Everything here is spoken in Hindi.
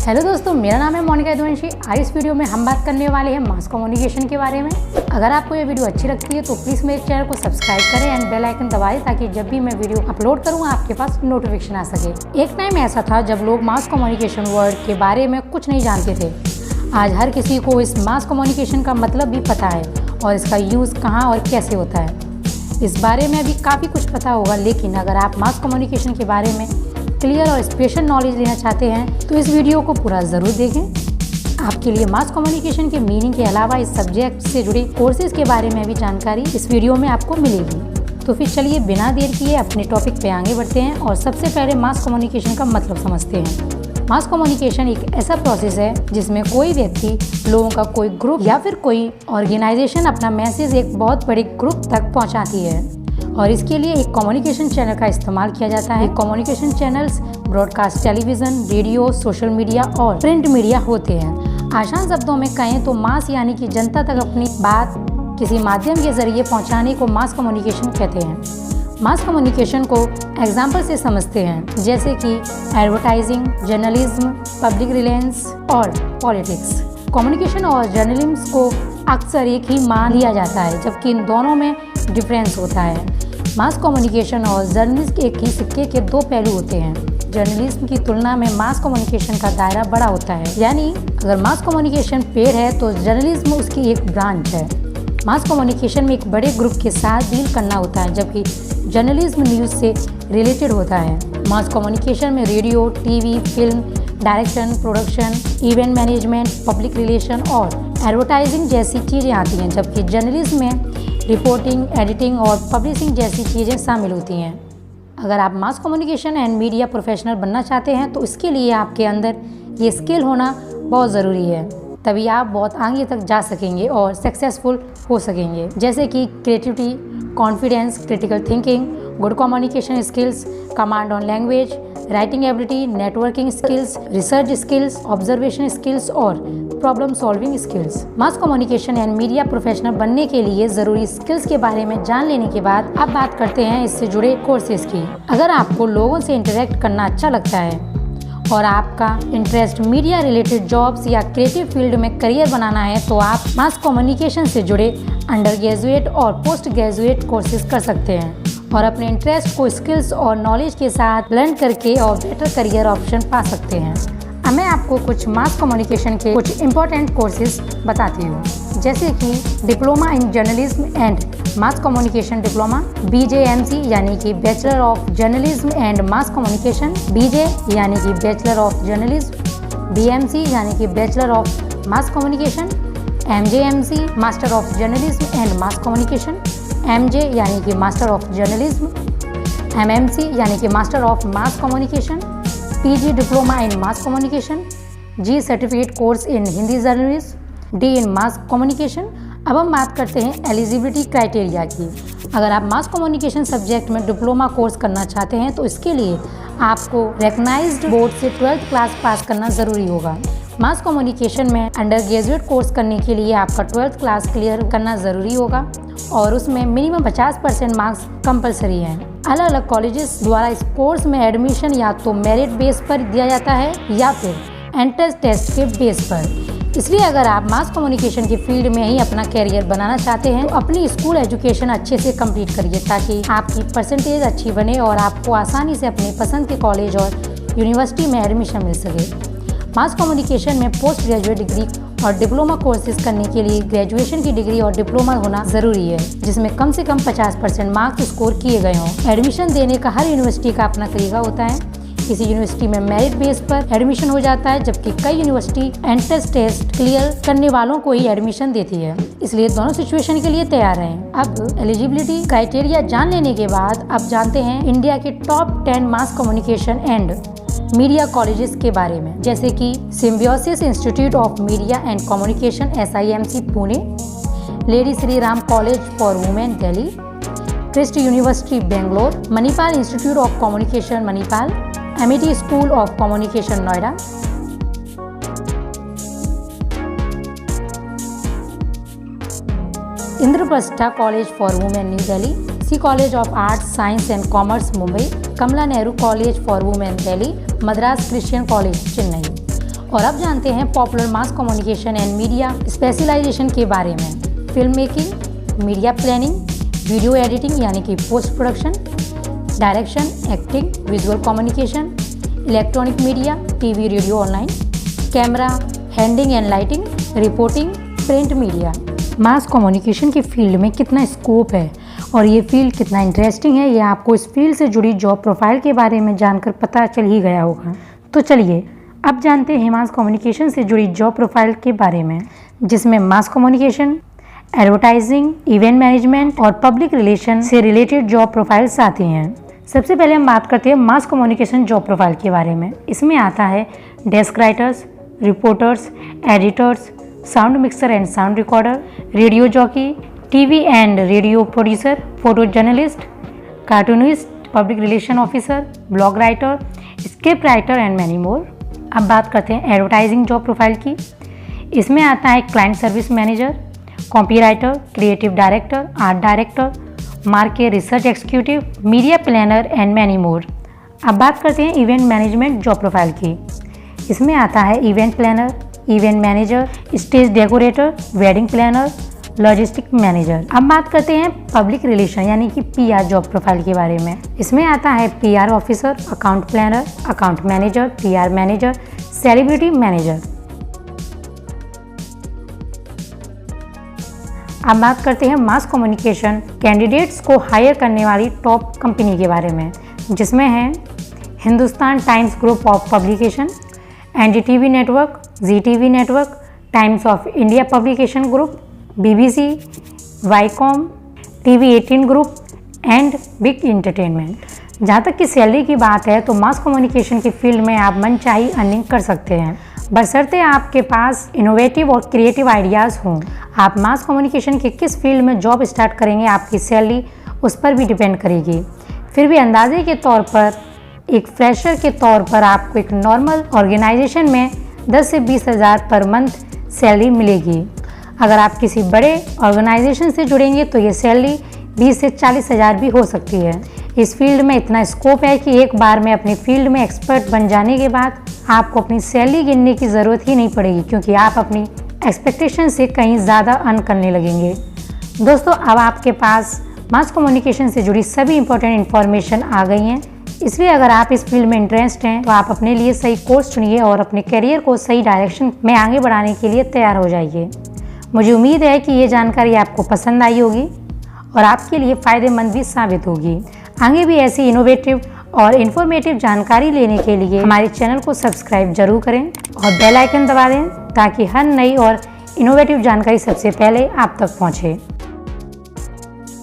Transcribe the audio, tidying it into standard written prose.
हेलो दोस्तों, मेरा नाम है मोनिका यदुवंशी। आज इस वीडियो में हम बात करने वाले हैं मास कम्युनिकेशन के बारे में। अगर आपको ये वीडियो अच्छी लगती है तो प्लीज़ मेरे चैनल को सब्सक्राइब करें एंड बेल आइकन दबाएं ताकि जब भी मैं वीडियो अपलोड करूँ आपके पास नोटिफिकेशन आ सके। एक टाइम ऐसा था जब लोग मास कम्युनिकेशन वर्ड के बारे में कुछ नहीं जानते थे। आज हर किसी को इस मास कम्युनिकेशन का मतलब भी पता है और इसका यूज़ कहाँ और कैसे होता है इस बारे में अभी काफ़ी कुछ पता होगा। लेकिन अगर आप मास कम्युनिकेशन के बारे में क्लियर और स्पेशल नॉलेज लेना चाहते हैं तो इस वीडियो को पूरा ज़रूर देखें। आपके लिए मास कम्युनिकेशन के मीनिंग के अलावा इस सब्जेक्ट से जुड़े कोर्सेज के बारे में भी जानकारी इस वीडियो में आपको मिलेगी। तो फिर चलिए बिना देर किए अपने टॉपिक पे आगे बढ़ते हैं और सबसे पहले मास कम्युनिकेशन का मतलब समझते हैं। मास कम्युनिकेशन एक ऐसा प्रोसेस है जिसमें कोई व्यक्ति, लोगों का कोई ग्रुप या फिर कोई ऑर्गेनाइजेशन अपना मैसेज एक बहुत बड़े ग्रुप तक पहुंचाती है और इसके लिए एक कम्युनिकेशन चैनल का इस्तेमाल किया जाता है। Communication channels broadcast television, radio, social media और प्रिंट मीडिया होते हैं। आसान शब्दों में कहें तो मास यानी कि जनता तक अपनी बात किसी माध्यम के जरिए पहुंचाने को मास कम्युनिकेशन कहते हैं। मास कम्युनिकेशन को एग्जाम्पल से समझते हैं, जैसे कि एडवर्टाइजिंग, जर्नलिज्म, पब्लिक रिलेशंस और पॉलिटिक्स। कम्युनिकेशन और जर्नलिज्म को अक्सर एक ही मान लिया जाता है, जबकि इन दोनों में डिफरेंस होता है। मास कम्युनिकेशन और जर्नलिज्म एक ही सिक्के के दो पहलू होते हैं। जर्नलिज्म की तुलना में मास कम्युनिकेशन का दायरा बड़ा होता है, यानी अगर मास कम्युनिकेशन पेड़ है तो जर्नलिज्म उसकी एक ब्रांच है। मास कम्युनिकेशन में एक बड़े ग्रुप के साथ डील करना होता है, जबकि जर्नलिज्म न्यूज़ से रिलेटेड होता है। मास कम्युनिकेशन में radio, TV, film, direction, production, event management, public relation और एडवर्टाइजिंग जैसी चीज़ें आती हैं, जबकि जर्नलिज्म में रिपोर्टिंग, एडिटिंग और पब्लिशिंग जैसी चीज़ें शामिल होती हैं। अगर आप मास कम्युनिकेशन एंड मीडिया प्रोफेशनल बनना चाहते हैं तो इसके लिए आपके अंदर ये स्किल होना बहुत ज़रूरी है, तभी आप बहुत आगे तक जा सकेंगे और सक्सेसफुल हो सकेंगे। जैसे कि creativity, confidence, critical thinking, good communication skills, command on language, writing ability, networking skills, research skills, observation skills और problem solving skills. Mass communication and media professional बनने के लिए ज़रूरी स्किल्स के बारे में जान लेने के बाद अब बात करते हैं इससे जुड़े कोर्सेज की। अगर आपको लोगों से इंटरेक्ट करना अच्छा लगता है और आपका इंटरेस्ट मीडिया रिलेटेड जॉब्स या क्रिएटिव फील्ड में करियर बनाना है तो आप मास कम्युनिकेशन से जुड़े अंडर ग्रेजुएट और पोस्ट ग्रेजुएट कोर्सेज कर सकते हैं और अपने इंटरेस्ट को स्किल्स और नॉलेज के साथ ब्लेंड करके और बेटर करियर ऑप्शन पा सकते हैं। अब मैं आपको कुछ मास कम्युनिकेशन के कुछ इंपॉर्टेंट कोर्सेज बताती हूँ, जैसे कि diploma in journalism and mass communication diploma, BJMC यानी कि bachelor of journalism and mass communication, BJ यानी कि बैचलर ऑफ जर्नलिज्म, BMC यानी कि bachelor of mass communication, MJMC master of journalism and mass communication, MJ यानी कि मास्टर ऑफ जर्नलिज्म, MMC यानी कि master of mass communication, PG diploma in mass communication, G certificate course in Hindi journalism, D in mass communication. अब हम बात करते हैं एलिजिबिलिटी क्राइटेरिया की। अगर आप मास कम्युनिकेशन सब्जेक्ट में डिप्लोमा कोर्स करना चाहते हैं तो इसके लिए आपको रिकग्नाइज्ड बोर्ड से 12th क्लास पास करना ज़रूरी होगा। मास कम्युनिकेशन में अंडर ग्रेजुएट कोर्स करने के लिए आपका 12th क्लास क्लियर करना ज़रूरी होगा और उसमें मिनिमम 50% मार्क्स कंपलसरी हैं। अलग अलग कॉलेजेस द्वारा इस कोर्स में एडमिशन या तो मेरिट बेस पर दिया जाता है या फिर एंट्रेंस टेस्ट के बेस पर। इसलिए अगर आप मास कम्युनिकेशन की फील्ड में ही अपना कैरियर बनाना चाहते हैं तो अपनी स्कूल एजुकेशन अच्छे से कंप्लीट करिए ताकि आपकी परसेंटेज अच्छी बने और आपको आसानी से अपने पसंद के कॉलेज और यूनिवर्सिटी में एडमिशन मिल सके। मास कम्युनिकेशन में पोस्ट ग्रेजुएट डिग्री और डिप्लोमा कोर्सेज करने के लिए ग्रेजुएशन की डिग्री और डिप्लोमा होना ज़रूरी है, जिसमें कम से कम 50% मार्क्स स्कोर किए गए हों। एडमिशन देने का हर यूनिवर्सिटी का अपना तरीका होता है। किसी यूनिवर्सिटी में मेरिट बेस पर एडमिशन हो जाता है, जबकि कई यूनिवर्सिटी एंट्रेंस टेस्ट क्लियर करने वालों को ही एडमिशन देती है। इसलिए दोनों सिचुएशन के लिए तैयार रहें। अब एलिजिबिलिटी क्राइटेरिया जान लेने के बाद अब जानते हैं इंडिया के top 10 mass communication and media colleges के बारे में, जैसे कि Symbiosis institute of media and communication SIMC Pune, Lady Shri Ram college for women Delhi, Christ university Bangalore, Manipal institute of communication Manipal, Amity school of communication Noida, Indraprastha college for women New Delhi, C college of arts, science and commerce Mumbai, Kamala Nehru college for women Delhi, Madras Christian college Chennai. और अब जानते हैं popular mass communication and media specialisation के बारे में। Film making, media planning, video editing यानी कि post production, direction, acting, visual communication, electronic media, TV, radio, online, camera, handling and lighting, reporting, print media. Mass communication की फील्ड में कितना स्कोप है और ये फील्ड कितना इंटरेस्टिंग है, ये आपको इस फील्ड से जुड़ी जॉब प्रोफाइल के बारे में जानकर पता चल ही गया होगा। तो चलिए अब जानते हैं मास कम्युनिकेशन से जुड़ी जॉब प्रोफाइल के बारे में, जिसमें mass communication, advertising, event management और पब्लिक रिलेशन से रिलेटेड जॉब प्रोफाइल्स आती हैं। सबसे पहले हम बात करते हैं मास कम्युनिकेशन जॉब प्रोफाइल के बारे में। इसमें आता है desk writers, reporters, editors, sound mixer and sound recorder, radio jockey, TV and radio producer, photo journalist, cartoonist, public relation officer, blog writer, script writer and many more. अब बात करते हैं एडवर्टाइजिंग जॉब प्रोफाइल की। इसमें आता है client service manager, copy writer, creative director, art director, market research executive, media planner and many more. अब बात करते हैं इवेंट मैनेजमेंट जॉब प्रोफाइल की। इसमें आता है event planner, event manager, stage decorator, wedding planner, logistic manager. अब बात करते हैं पब्लिक रिलेशन यानी कि पीआर जॉब प्रोफाइल के बारे में। इसमें आता है PR officer, account planner, account manager, PR manager, celebrity manager. अब बात करते हैं मास कम्युनिकेशन कैंडिडेट्स को हायर करने वाली टॉप कंपनी के बारे में, जिसमें है Hindustan Times group of publication, NDTV network, Zee TV network, Times of India publication group, BBC, Viacom, TV 18 group and Big Entertainment. जहाँ तक कि सैलरी की बात है तो मास कम्युनिकेशन की फील्ड में आप मनचाही अर्निंग कर सकते हैं, बशर्ते आपके पास इनोवेटिव और क्रिएटिव आइडियाज़ हों। आप मास कम्युनिकेशन के किस फील्ड में जॉब स्टार्ट करेंगे आपकी सैलरी उस पर भी डिपेंड करेगी। फिर भी अंदाजे के तौर पर एक फ्रेशर के तौर पर आपको एक नॉर्मल ऑर्गेनाइजेशन में 10 से 20 हज़ार पर मंथ सैलरी मिलेगी। अगर आप किसी बड़े ऑर्गेनाइजेशन से जुड़ेंगे तो ये सैलरी 20 से 40 हज़ार भी हो सकती है। इस फील्ड में इतना स्कोप है कि एक बार में अपनी फील्ड में एक्सपर्ट बन जाने के बाद आपको अपनी सैलरी गिनने की ज़रूरत ही नहीं पड़ेगी, क्योंकि आप अपनी एक्सपेक्टेशन से कहीं ज़्यादा अर्न करने लगेंगे। दोस्तों, अब आपके पास मास कम्युनिकेशन से जुड़ी सभी इंपॉर्टेंट इन्फॉर्मेशन आ गई हैं, इसलिए अगर आप इस फील्ड में इंटरेस्ट हैं तो आप अपने लिए सही कोर्स चुनिए और अपने करियर को सही डायरेक्शन में आगे बढ़ाने के लिए तैयार हो जाइए। मुझे उम्मीद है कि ये जानकारी आपको पसंद आई होगी और आपके लिए फ़ायदेमंद भी साबित होगी। आगे भी ऐसी इनोवेटिव और इन्फॉर्मेटिव जानकारी लेने के लिए हमारे चैनल को सब्सक्राइब जरूर करें और बेल आइकन दबा दें ताकि हर नई और इनोवेटिव जानकारी सबसे पहले आप तक पहुँचे।